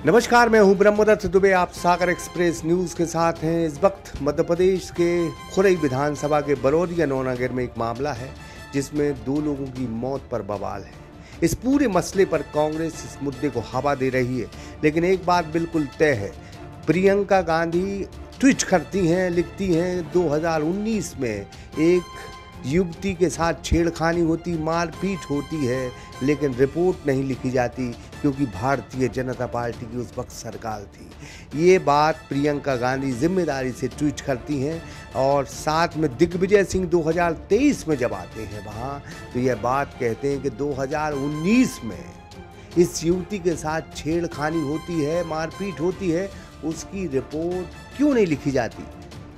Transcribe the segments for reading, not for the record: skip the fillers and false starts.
नमस्कार, मैं हूं ब्रह्मदत्त दुबे। आप सागर एक्सप्रेस न्यूज के साथ हैं। इस वक्त मध्य प्रदेश के खुरई विधानसभा के बरौदिया नौनागढ़ में एक मामला है जिसमें 2 लोगों की मौत पर बवाल है। इस पूरे मसले पर कांग्रेस इस मुद्दे को हवा दे रही है, लेकिन एक बात बिल्कुल तय है। प्रियंका गांधी ट्वीट करती हैं, लिखती हैं 2019 में एक युवती के साथ छेड़खानी होती, मारपीट होती है, लेकिन रिपोर्ट नहीं लिखी जाती क्योंकि भारतीय जनता पार्टी की उस वक्त सरकार थी। ये बात प्रियंका गांधी जिम्मेदारी से ट्वीट करती हैं और साथ में दिग्विजय सिंह 2023 में जब आते हैं वहाँ, तो यह बात कहते हैं कि 2019 में इस युवती के साथ छेड़खानी होती है, मारपीट होती है, उसकी रिपोर्ट क्यों नहीं लिखी जाती।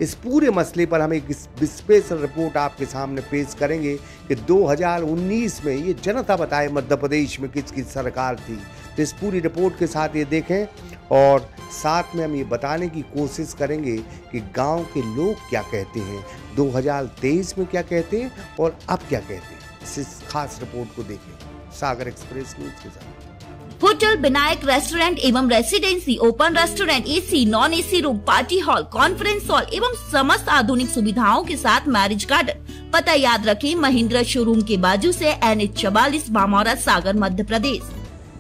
इस पूरे मसले पर हम एक स्पेशल रिपोर्ट आपके सामने पेश करेंगे कि 2019 में ये जनता बताए मध्य प्रदेश में किसकी सरकार थी। तो इस पूरी रिपोर्ट के साथ ये देखें और साथ में हम ये बताने की कोशिश करेंगे कि गांव के लोग क्या कहते हैं, 2023 में क्या कहते हैं और अब क्या कहते हैं। इस खास रिपोर्ट को देखें सागर एक्सप्रेस न्यूज के साथ। होटल विनायक रेस्टोरेंट एवं residency, open restaurant, AC, non AC room, party hall, conference hall एवं समस्त आधुनिक सुविधाओं के साथ मैरिज गार्डन। पता याद रखें, महिंद्रा शोरूम के बाजू से NH44, बामौरा, सागर, मध्य प्रदेश।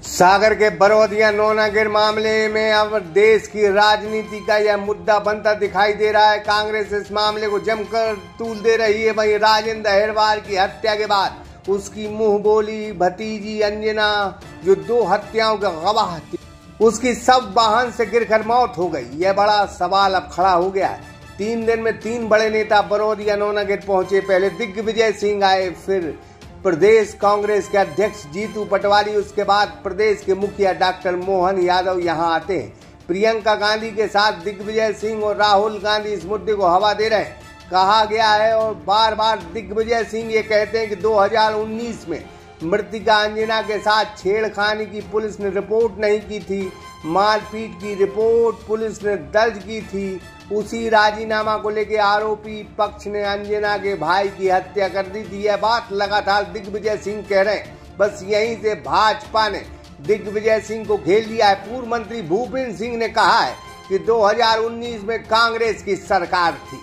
सागर के बरौदिया नौनागढ़ मामले में अब देश की राजनीति का यह मुद्दा बनता दिखाई दे रहा है। कांग्रेस इस मामले को जमकर तूल दे रही है। वहीं राजेंद्र अहिरवार की हत्या के बाद उसकी मुंह बोली भतीजी अंजना, जो 2 हत्याओं का गवाह थी, उसकी सब वाहन से गिरकर मौत हो गई। यह बड़ा सवाल अब खड़ा हो गया है। 3 दिन में 3 बड़े नेता बरौदिया नौनागढ़ पहुंचे। पहले दिग्विजय सिंह आए, फिर प्रदेश कांग्रेस के अध्यक्ष जीतू पटवारी, उसके बाद प्रदेश के मुखिया डॉक्टर मोहन यादव यहां आते हैं। प्रियंका गांधी के साथ दिग्विजय सिंह और राहुल गांधी इस मुद्दे को हवा दे रहे हैं। कहा गया है और बार बार दिग्विजय सिंह ये कहते हैं कि 2019 में मृतिका अंजना के साथ छेड़खानी की पुलिस ने रिपोर्ट नहीं की थी, मारपीट की रिपोर्ट पुलिस ने दर्ज की थी। उसी राजीनामा को लेकर आरोपी पक्ष ने अंजना के भाई की हत्या कर दी थी। यह बात लगातार दिग्विजय सिंह कह रहे हैं। बस यहीं से भाजपा ने दिग्विजय सिंह को घेर लिया है। पूर्व मंत्री भूपेंद्र सिंह ने कहा है कि 2019 में कांग्रेस की सरकार थी,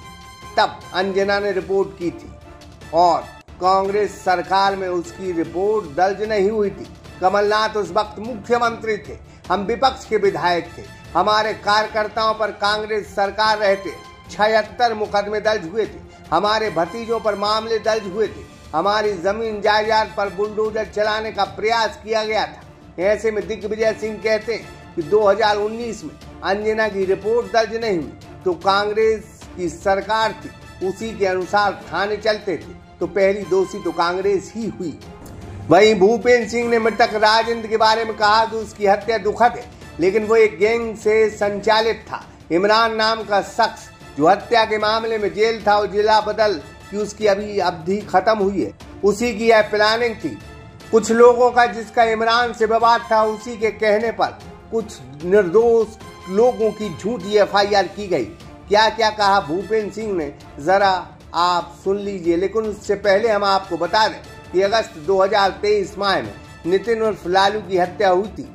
तब अंजना ने रिपोर्ट की थी और कांग्रेस सरकार में उसकी रिपोर्ट दर्ज नहीं हुई थी। कमलनाथ उस वक्त मुख्यमंत्री थे, हम विपक्ष के विधायक थे, हमारे कार्यकर्ताओं पर कांग्रेस सरकार रहते 76 मुकदमे दर्ज हुए थे, हमारे भतीजों पर मामले दर्ज हुए थे, हमारी जमीन जायदाद पर बुलडोजर चलाने का प्रयास किया गया था। ऐसे में दिग्विजय सिंह कहते हैं कि 2019 में अंजना की रिपोर्ट दर्ज नहीं हुई तो कांग्रेस की सरकार थी, उसी के अनुसार थाने चलते थे, तो पहली दोषी तो कांग्रेस ही हुई। वहीं भूपेंद्र सिंह ने मृतक राजेंद्र के बारे में कहा कि उसकी हत्या दुखद है, लेकिन वो एक गैंग से संचालित था। इमरान नाम का शख्स जो हत्या के मामले में जेल था, वो जिला बदल कि उसकी अभी अवधि खत्म हुई है, उसी की यह प्लानिंग थी। कुछ लोगों का जिसका इमरान से विवाद था, उसी के कहने पर कुछ निर्दोष लोगों की झूठी FIR की गई। क्या क्या कहा भूपेंद्र सिंह ने, जरा आप सुन लीजिए। लेकिन उससे पहले हम आपको बता दें कि अगस्त 2023 माह में नितिन उर्फ लालू की हत्या हुई थी।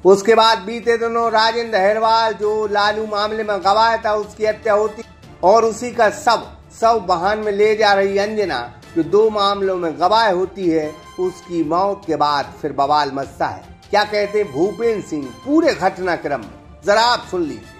उसके बाद बीते दिनों राजेंद्र अहिरवार, जो लालू मामले में गवाह था, उसकी हत्या होती और उसी का सब वाहन में ले जा रही अंजना, जो 2 मामलों में गवाह होती है, उसकी मौत के बाद फिर बवाल मचता है। क्या कहते हैं भूपेंद्र सिंह पूरे घटनाक्रम में, जरा आप सुन लीजिए।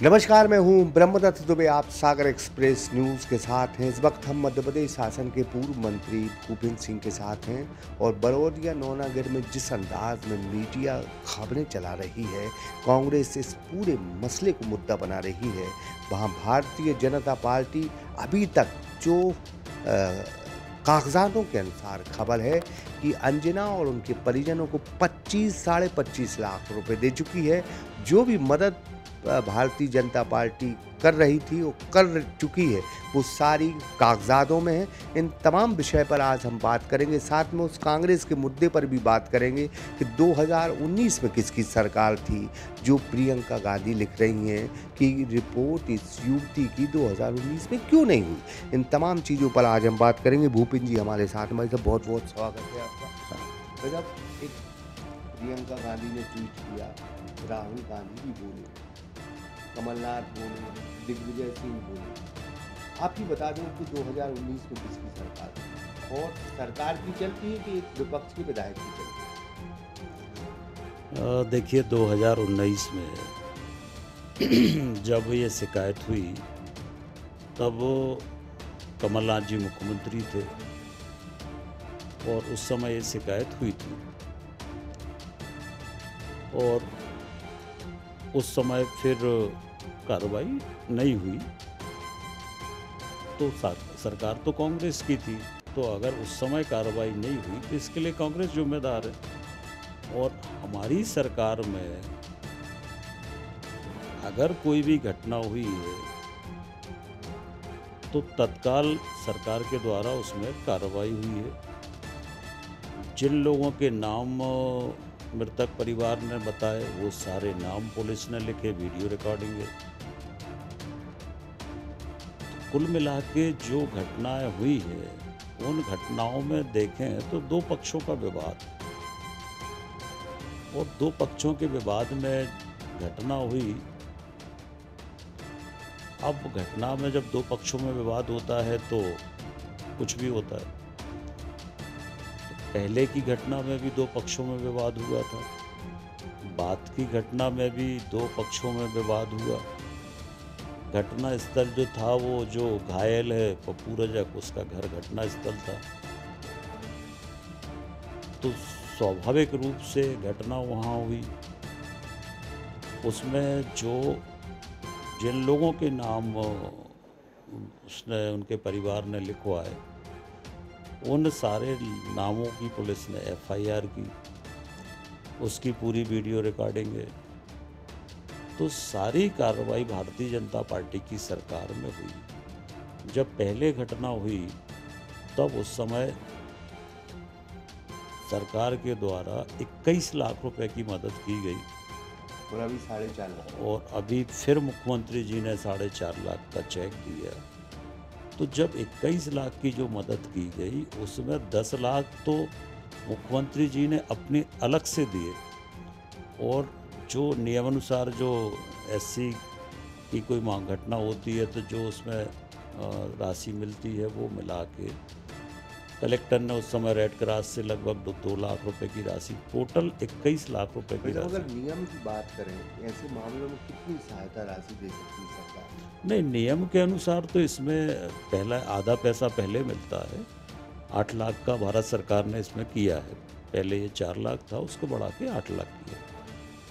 नमस्कार, मैं हूं ब्रह्मदत्त दुबे। आप सागर एक्सप्रेस न्यूज़ के साथ हैं। इस वक्त हम मध्य प्रदेश शासन के पूर्व मंत्री भूपेंद्र सिंह के साथ हैं और बरौदिया नौनागढ़ में जिस अंदाज में मीडिया खबरें चला रही है, कांग्रेस इस पूरे मसले को मुद्दा बना रही है, वहाँ भारतीय जनता पार्टी अभी तक जो कागजातों के अनुसार खबर है कि अंजना और उनके परिजनों को 25 साढ़े 25 लाख रुपए दे चुकी है। जो भी मदद भारतीय जनता पार्टी कर रही थी वो कर चुकी है, वो सारी कागजातों में है। इन तमाम विषय पर आज हम बात करेंगे, साथ में उस कांग्रेस के मुद्दे पर भी बात करेंगे कि 2019 में किसकी सरकार थी, जो प्रियंका गांधी लिख रही हैं कि रिपोर्ट इस युवती की 2019 में क्यों नहीं हुई। इन तमाम चीज़ों पर आज हम बात करेंगे। भूपेंद्र जी हमारे साथ में, बहुत बहुत स्वागत है आपका। एक प्रियंका गांधी ने ट्वीट किया राहुल गांधी भी बोले, कमलनाथ बोले, दिग्विजय सिंह बोले। आप ही बता दें कि 2019 में किसकी सरकार है और सरकार की चलती है कि एक विपक्ष के विधायक की चलती है? देखिए 2019 में जब ये शिकायत हुई तब कमलनाथ जी मुख्यमंत्री थे और उस समय ये शिकायत हुई थी और उस समय फिर कार्रवाई नहीं हुई। तो सरकार तो कांग्रेस की थी, तो अगर उस समय कार्रवाई नहीं हुई तो इसके लिए कांग्रेस जिम्मेदार है। और हमारी सरकार में अगर कोई भी घटना हुई है तो तत्काल सरकार के द्वारा उसमें कार्रवाई हुई है। जिन लोगों के नाम मृतक परिवार ने बताए वो सारे नाम पुलिस ने लिखे, वीडियो रिकॉर्डिंग है। कुल मिला के जो घटनाएं हुई है उन घटनाओं में देखें तो दो पक्षों का विवाद और दो पक्षों के विवाद में घटना हुई। अब घटना में जब दो पक्षों में विवाद होता है तो कुछ भी होता है। तो पहले की घटना में भी दो पक्षों में विवाद हुआ था, बाद की घटना में भी दो पक्षों में विवाद हुआ। घटना स्थल जो था वो जो घायल है पप्पू रजक, उसका घर घटना स्थल था, तो स्वाभाविक रूप से घटना वहाँ हुई। उसमें जो जिन लोगों के नाम उसने उनके परिवार ने लिखवाए उन सारे नामों की पुलिस ने FIR की, उसकी पूरी वीडियो रिकॉर्डिंग है। तो सारी कार्रवाई भारतीय जनता पार्टी की सरकार में हुई। जब पहले घटना हुई तब उस समय सरकार के द्वारा 21 लाख रुपए की मदद की गई और अभी 4.5 लाख, और अभी फिर मुख्यमंत्री जी ने 4.5 लाख का चेक दिया। तो जब 21 लाख की जो मदद की गई उसमें 10 लाख तो मुख्यमंत्री जी ने अपने अलग से दिए और जो नियमानुसार जो SC की कोई मांग घटना होती है तो जो उसमें राशि मिलती है वो मिला के कलेक्टर ने उस समय रेड क्रॉस से लगभग 2 लाख रुपए की राशि, टोटल 21 लाख रुपए की राशि। अगर नियम की बात करें ऐसे मामलों में कितनी सहायता राशि दे सकती है सरकार? नहीं, नियम के अनुसार तो इसमें पहला आधा पैसा पहले मिलता है। 8 लाख का भारत सरकार ने इसमें किया है। पहले ये 4 लाख था, उसको बढ़ा के 8 लाख किया।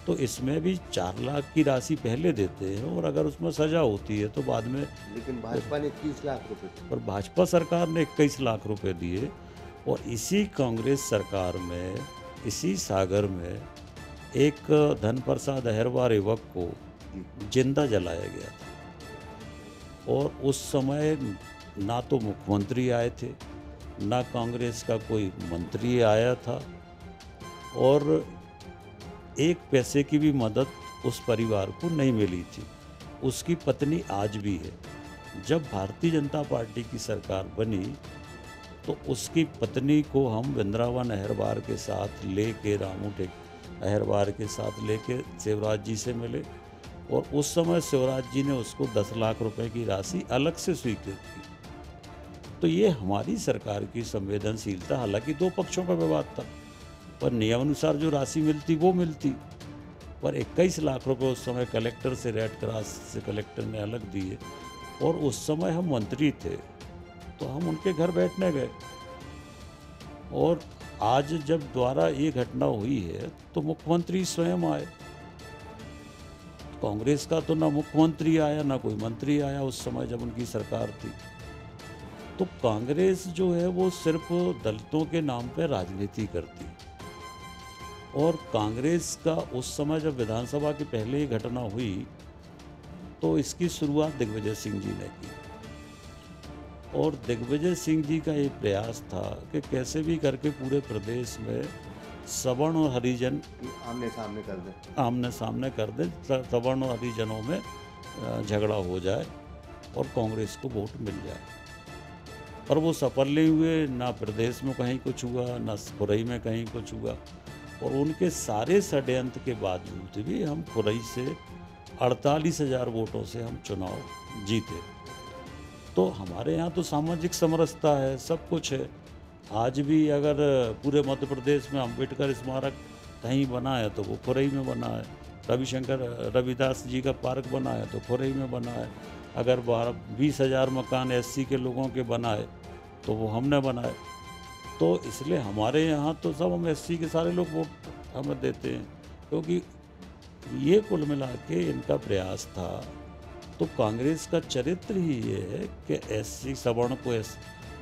तो इसमें भी 4 लाख की राशि पहले देते हैं और अगर उसमें सजा होती है तो बाद में। लेकिन भाजपा ने 30 लाख रुपए, पर भाजपा सरकार ने 21 लाख रुपए दिए और इसी कांग्रेस सरकार में, इसी सागर में एक धनप्रसाद अहिरवार युवक को जिंदा जलाया गया था। और उस समय ना तो मुख्यमंत्री आए थे, ना कांग्रेस का कोई मंत्री आया था और 1 पैसे की भी मदद उस परिवार को नहीं मिली थी। उसकी पत्नी आज भी है। जब भारतीय जनता पार्टी की सरकार बनी तो उसकी पत्नी को हम वृंदावन अहिरवार के साथ लेके, रामू अहिरवार के साथ लेके शिवराज जी से मिले और उस समय शिवराज जी ने उसको 10 लाख रुपए की राशि अलग से स्वीकृत की। तो ये हमारी सरकार की संवेदनशीलता, हालांकि 2 पक्षों का विवाद था पर नियमानुसार जो राशि मिलती वो मिलती। पर 21 लाख रुपए उस समय कलेक्टर से, रेड क्रॉस से कलेक्टर ने अलग दिए और उस समय हम मंत्री थे तो हम उनके घर बैठने गए। और आज जब द्वारा ये घटना हुई है तो मुख्यमंत्री स्वयं आए। कांग्रेस का तो ना मुख्यमंत्री आया ना कोई मंत्री आया उस समय जब उनकी सरकार थी। तो कांग्रेस जो है वो सिर्फ दलितों के नाम पे राजनीति करती। और कांग्रेस का उस समय जब विधानसभा की पहले ही घटना हुई तो इसकी शुरुआत दिग्विजय सिंह जी ने की। और दिग्विजय सिंह जी का ये प्रयास था कि कैसे भी करके पूरे प्रदेश में सवर्ण और हरिजन आमने सामने कर दे, सवर्ण और हरिजनों में झगड़ा हो जाए और कांग्रेस को वोट मिल जाए। पर वो सफल नहीं हुए, ना प्रदेश में कहीं कुछ हुआ, ना खुरई में कहीं कुछ हुआ। और उनके सारे षड्यंत्र के बावजूद भी हम खुरई से 48,000 वोटों से हम चुनाव जीते। तो हमारे यहाँ तो सामाजिक समरसता है, सब कुछ है। आज भी अगर पूरे मध्य प्रदेश में अम्बेडकर स्मारक कहीं बना है तो वो खुरई में बना है, रविदास जी का पार्क बना है तो खुरई में बना है, अगर 20,000 मकान एससी के लोगों के बनाए तो वो हमने बनाए। तो इसलिए हमारे यहाँ तो सब हम एससी के सारे लोग वोट हमें देते हैं, क्योंकि ये कुल मिला के इनका प्रयास था। तो कांग्रेस का चरित्र ही ये है कि एससी सवर्ण को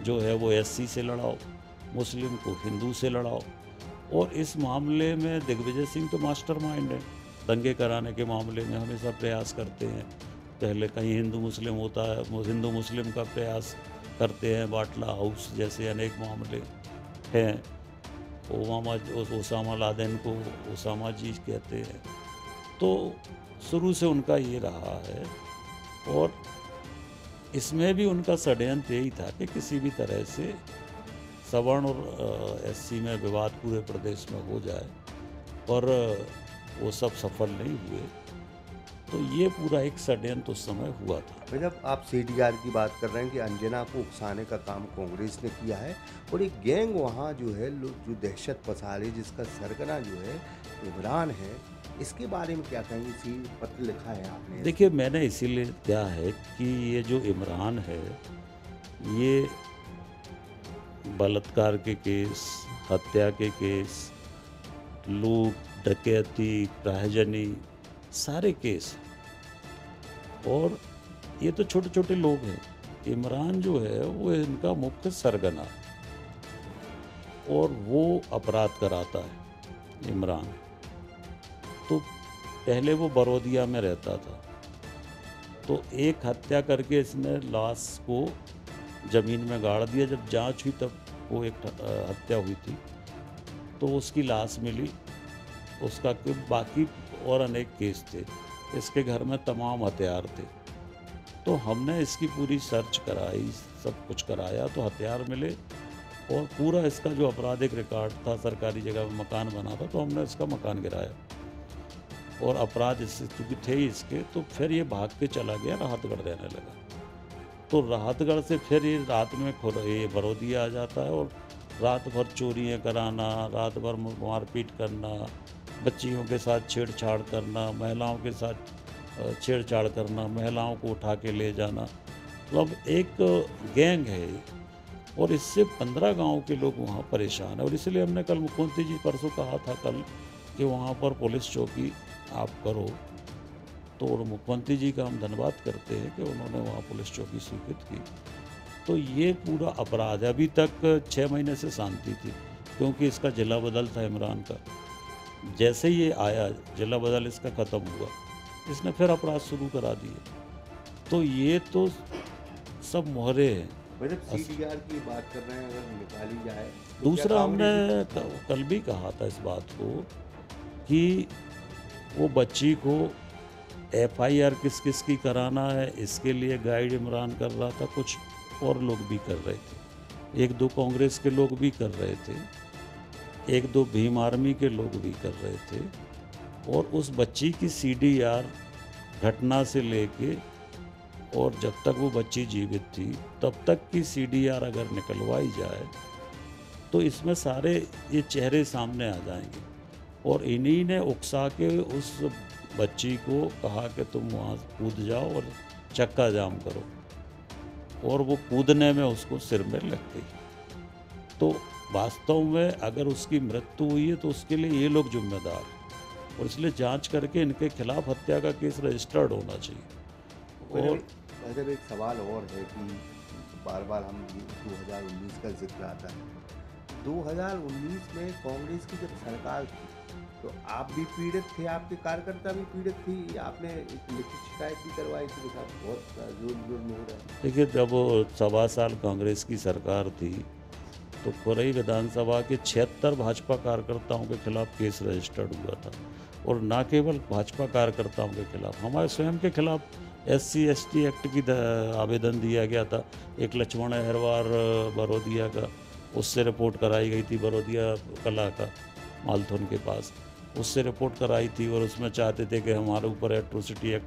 जो है वो एससी से लड़ाओ, मुस्लिम को हिंदू से लड़ाओ। और इस मामले में दिग्विजय सिंह तो मास्टरमाइंड है, दंगे कराने के मामले में हमेशा प्रयास करते हैं। पहले कहीं हिंदू मुस्लिम होता है, हिंदू मुस्लिम का प्रयास करते हैं, बाटला हाउस जैसे अनेक मामले हैं। ओसामा लादेन को ओसामा जी कहते हैं। तो शुरू से उनका ये रहा है, और इसमें भी उनका षड्यंत्र यही था कि किसी भी तरह से सवर्ण और एससी में विवाद पूरे प्रदेश में हो जाए, पर वो सब सफल नहीं हुए। तो ये पूरा एक षड्यंत्र उस समय हुआ था। जब आप सीडीआर की बात कर रहे हैं कि अंजना को उकसाने का काम कांग्रेस ने किया है, और एक गैंग वहाँ जो है जो दहशत पसारे, जिसका सरगना जो है इमरान है, इसके बारे में क्या कहेंगे? इसी पत्र लिखा है आपने। देखिए, मैंने इसीलिए क्या है कि ये जो इमरान है, ये बलात्कार के केस, हत्या के केस, लूट डकैती, प्रायजनी, सारे केस, और ये तो छोटे छोटे लोग हैं। इमरान जो है वो इनका मुख्य सरगना, और वो अपराध कराता है इमरान। तो पहले वो बरोदिया में रहता था, तो एक हत्या करके इसने लाश को ज़मीन में गाड़ दिया। जब जांच हुई तब वो एक हत्या हुई थी, तो उसकी लाश मिली। उसका बाकी और अनेक केस थे, इसके घर में तमाम हथियार थे। तो हमने इसकी पूरी सर्च कराई, सब कुछ कराया, तो हथियार मिले, और पूरा इसका जो आपराधिक रिकॉर्ड था, सरकारी जगह में मकान बना था, तो हमने इसका मकान गिराया, और अपराध इससे क्योंकि थे ही इसके। तो फिर ये भाग के चला गया, राहतगढ़ रहने लगा। तो राहतगढ़ से फिर ये रात में ये बरोदिया आ जाता है, और रात भर चोरियाँ कराना, रात भर मारपीट करना, बच्चियों के साथ छेड़छाड़ करना, महिलाओं के साथ छेड़छाड़ करना, महिलाओं को उठा के ले जाना, मतलब एक गैंग है। और इससे 15 गांव के लोग वहाँ परेशान हैं। और इसलिए हमने कल मुख्यमंत्री जी परसों कहा था कल कि वहाँ पर पुलिस चौकी आप करो। तो मुख्यमंत्री जी का हम धन्यवाद करते हैं कि उन्होंने वहाँ पुलिस चौकी स्वीकृत की। तो ये पूरा अपराध है। अभी तक 6 महीने से शांति थी, क्योंकि इसका जिला बदल था इमरान का। जैसे ये आया, जिला बदल इसका ख़त्म हुआ, इसने फिर अपराध शुरू करा दिए। तो ये तो सब मोहरे हैं। सीडीआर की बात कर रहे हैं, अगर निकाली जाए तो दूसरा, हमने कल भी कहा था इस बात को कि वो बच्ची को FIR किस किस की कराना है, इसके लिए गाइड इमरान कर रहा था, कुछ और लोग भी कर रहे थे, 1-2 कांग्रेस के लोग भी कर रहे थे, 1-2 भीम आर्मी के लोग भी कर रहे थे। और उस बच्ची की CDR घटना से लेके और जब तक वो बच्ची जीवित थी तब तक की CDR अगर निकलवाई जाए तो इसमें सारे ये चेहरे सामने आ जाएंगे। और इन्हीं ने उकसा के उस बच्ची को कहा कि तुम वहाँ कूद जाओ और चक्का जाम करो, और वो कूदने में उसको सिर में लग गई। तो वास्तव में अगर उसकी मृत्यु हुई है तो उसके लिए ये लोग जिम्मेदार हैं, और इसलिए जांच करके इनके खिलाफ हत्या का केस रजिस्टर्ड होना चाहिए। और अगर एक सवाल और है कि बार बार हम 2019 का जिक्र आता है, 2019 में कांग्रेस की जब सरकार थी तो आप भी पीड़ित थे, आपके कार्यकर्ता भी पीड़ित थी, आपने एक लिखित शिकायत भी करवाई थी, बहुत जोर में हो रहा है। देखिए, जब 1.25 साल कांग्रेस की सरकार थी तो खुरई विधानसभा के 76 भाजपा कार्यकर्ताओं के खिलाफ केस रजिस्टर्ड हुआ था, और न केवल भाजपा कार्यकर्ताओं के खिलाफ, हमारे स्वयं के खिलाफ SC/ST एक्ट की आवेदन दिया गया था। एक लक्ष्मण अहिरवार बरोदिया का, उससे रिपोर्ट कराई गई थी बरोदिया कला का, मालथुन के पास, उससे रिपोर्ट कराई थी और उसमें चाहते थे कि हमारे ऊपर एट्रोसिटी एक्ट,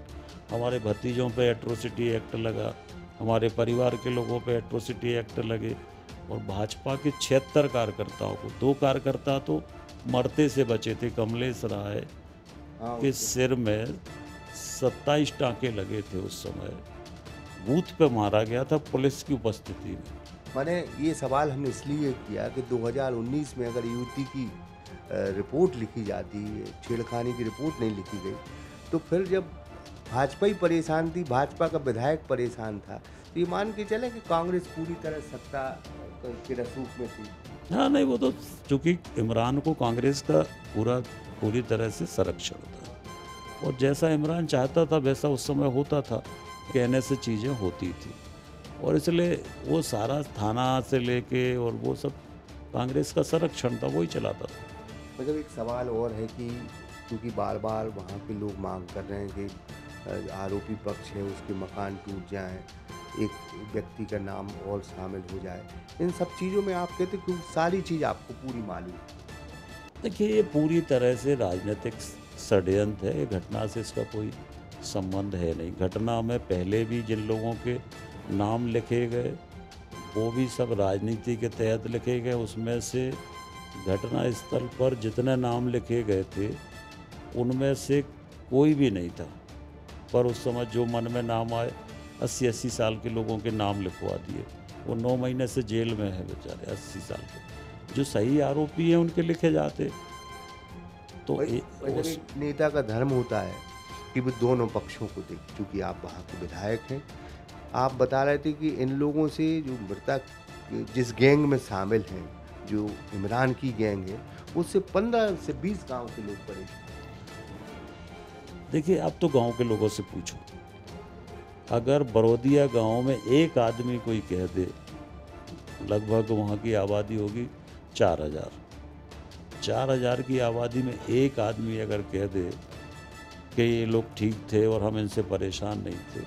हमारे भतीजों पे एट्रोसिटी एक्ट लगा, हमारे परिवार के लोगों पे एट्रोसिटी एक्ट लगे। और भाजपा के 76 कार्यकर्ताओं को, 2 कार्यकर्ता तो मरते से बचे थे, कमलेश राय के सिर में 27 टाँके लगे थे उस समय, बूथ पे मारा गया था पुलिस की उपस्थिति में। मैंने ये सवाल हमने इसलिए किया कि 2019 में अगर युवती की रिपोर्ट लिखी जाती, छेड़खानी की रिपोर्ट नहीं लिखी गई, तो फिर जब भाजपा ही परेशान थी, भाजपा का विधायक परेशान था, तो ये मान के चले कि कांग्रेस पूरी तरह सत्ता के रसूख में थी। हाँ नहीं, वो तो चूँकि इमरान को कांग्रेस का पूरी तरह से संरक्षण था और जैसा इमरान चाहता था वैसा उस समय होता था, कहने से चीज़ें होती थी और इसलिए वो सारा थाना से लेके और वो सब कांग्रेस का संरक्षण था, वही चलाता था। मतलब एक सवाल और है कि क्योंकि बार बार वहाँ के लोग मांग कर रहे हैं कि आरोपी पक्ष है उसके मकान टूट जाएं, एक व्यक्ति का नाम और शामिल हो जाए, इन सब चीज़ों में आप कहते कि सारी चीज़ आपको पूरी मालूम? देखिए, ये पूरी तरह से राजनीतिक षड्यंत्र है, ये घटना से इसका कोई संबंध है नहीं। घटना में पहले भी जिन लोगों के नाम लिखे गए वो भी सब राजनीति के तहत लिखे गए, उसमें से घटना स्थल पर जितने नाम लिखे गए थे उनमें से कोई भी नहीं था, पर उस समय जो मन में नाम आए 80 साल के लोगों के नाम लिखवा दिए। वो 9 महीने से जेल में है बेचारे, 80 साल के। जो सही आरोपी हैं उनके लिखे जाते। तो एक नेता का धर्म होता है कि वो दोनों पक्षों को देख। चूँकि आप वहाँ के विधायक हैं, आप बता रहे थे कि इन लोगों से जो मृतक जिस गैंग में शामिल हैं, जो इमरान की गैंग है, उससे 15 से 20 गांव के लोग परेशान। देखिए, आप तो गांव के लोगों से पूछो, अगर बरोदिया गांव में एक आदमी कोई कह दे, लगभग वहाँ की आबादी होगी 4000 की आबादी में एक आदमी अगर कह दे कि ये लोग ठीक थे और हम इनसे परेशान नहीं थे,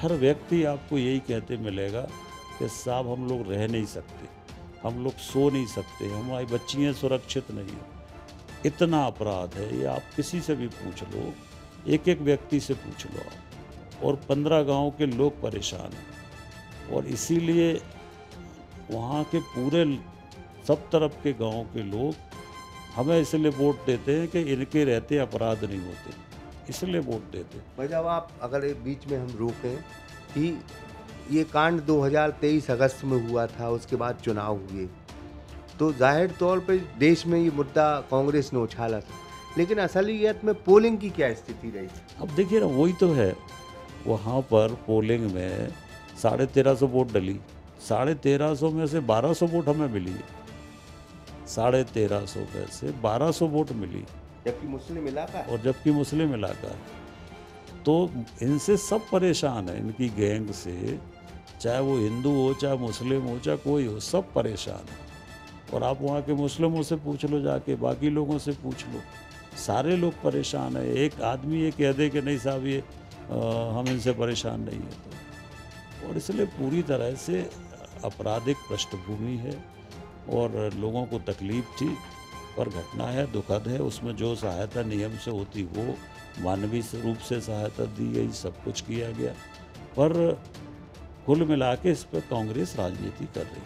हर व्यक्ति आपको यही कहते मिलेगा कि साहब हम लोग रह नहीं सकते, हम लोग सो नहीं सकते, हमारी बच्चियाँ सुरक्षित नहीं हैं, इतना अपराध है। ये आप किसी से भी पूछ लो, एक एक व्यक्ति से पूछ लो आप, और 15 गांव के लोग परेशान हैं। और इसीलिए वहाँ के पूरे सब तरफ के गांव के लोग हमें इसलिए वोट देते हैं कि इनके रहते अपराध नहीं होते, इसलिए वोट देते। भाई साहब, आप अगर बीच में हम रोकें कि ये कांड 2023 अगस्त में हुआ था, उसके बाद चुनाव हुए, तो जाहिर तौर पे देश में ये मुद्दा कांग्रेस ने उछाला था, लेकिन असलियत में पोलिंग की क्या स्थिति रही? अब देखिए ना, वही तो है, वहाँ पर पोलिंग में 1350 वोट डली, 1350 में से 1200 वोट हमें मिली, 1350 में से 1200 वोट मिली, जबकि मुस्लिम इलाका है। और जबकि मुस्लिम इलाका है, तो इनसे सब परेशान है, इनकी गैंग से, चाहे वो हिंदू हो, चाहे मुस्लिम हो, चाहे कोई हो, सब परेशान है। और आप वहाँ के मुस्लिमों से पूछ लो जाके, बाकी लोगों से पूछ लो, सारे लोग परेशान है। एक आदमी ये कह दे कि नहीं साहब ये हम इनसे परेशान नहीं है, तो और इसलिए पूरी तरह से आपराधिक पृष्ठभूमि है और लोगों को तकलीफ थी, पर घटना है, दुखद है। उसमें जो सहायता नियम से होती वो मानवीय रूप से सहायता दी गई, सब कुछ किया गया, पर कुल मिला के इस पर कांग्रेस राजनीति कर रही है।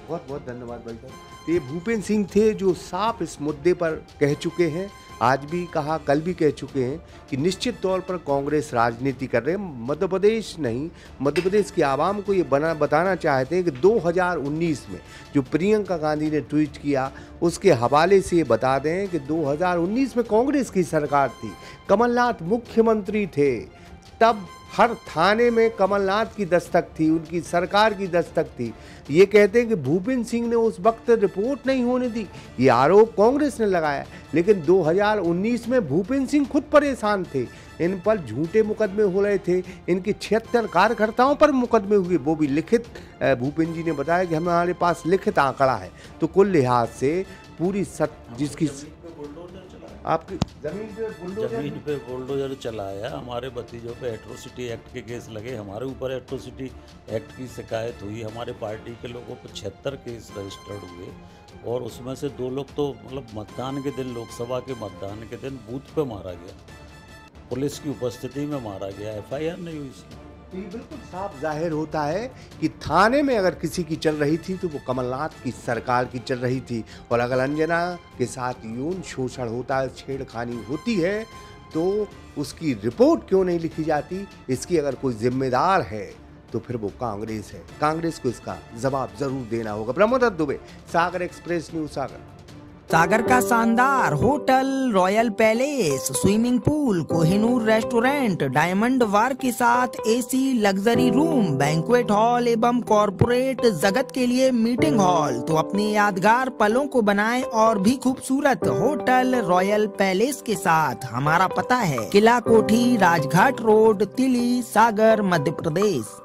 बहुत बहुत धन्यवाद भाई साहब। ये भूपेंद्र सिंह थे जो साफ इस मुद्दे पर कह चुके हैं, आज भी कहा, कल भी कह चुके हैं कि निश्चित तौर पर कांग्रेस राजनीति कर रहे हैं। मध्य प्रदेश नहीं, मध्य प्रदेश की आवाम को ये बताना चाहते हैं कि 2019 में जो प्रियंका गांधी ने ट्वीट किया, उसके हवाले से ये बता दें कि 2019 में कांग्रेस की सरकार थी, कमलनाथ मुख्यमंत्री थे, तब हर थाने में कमलनाथ की दस्तक थी, उनकी सरकार की दस्तक थी। ये कहते हैं कि भूपेंद्र सिंह ने उस वक्त रिपोर्ट नहीं होने दी, ये आरोप कांग्रेस ने लगाया। लेकिन 2019 में भूपेंद्र सिंह खुद परेशान थे, इन पर झूठे मुकदमे हो रहे थे, इनके 76 कार्यकर्ताओं पर मुकदमे हुए, वो भी लिखित। भूपेंद्र जी ने बताया कि हमारे पास लिखित आंकड़ा है। तो कुल लिहाज से पूरी जिसकी आपकी जमीन पे बुलडोजर चलाया, हमारे भतीजों पे एट्रोसिटी एक्ट के केस लगे, हमारे ऊपर एट्रोसिटी एक्ट की शिकायत हुई, हमारे पार्टी के लोगों पर 76 केस रजिस्टर्ड हुए, और उसमें से 2 लोग तो मतलब मतदान के दिन, लोकसभा के मतदान के दिन बूथ पे मारा गया, पुलिस की उपस्थिति में मारा गया, FIR नहीं हुई इसकी। तो ये बिल्कुल साफ जाहिर होता है कि थाने में अगर किसी की चल रही थी तो वो कमलनाथ की सरकार की चल रही थी, और अगर अंजना के साथ यौन शोषण होता है, छेड़खानी होती है, तो उसकी रिपोर्ट क्यों नहीं लिखी जाती? इसकी अगर कोई जिम्मेदार है तो फिर वो कांग्रेस है। कांग्रेस को इसका जवाब जरूर देना होगा। Pramod Dubey, Sagar express news, Sagar. सागर का शानदार hotel, royal palace, swimming pool, Kohinoor restaurant, diamond bar के साथ AC luxury room, banquet hall एवं कॉर्पोरेट जगत के लिए मीटिंग हॉल। तो अपने यादगार पलों को बनाएं और भी खूबसूरत होटल रॉयल पैलेस के साथ। हमारा पता है किला कोठी, राजघाट रोड, तिली, सागर, मध्य प्रदेश।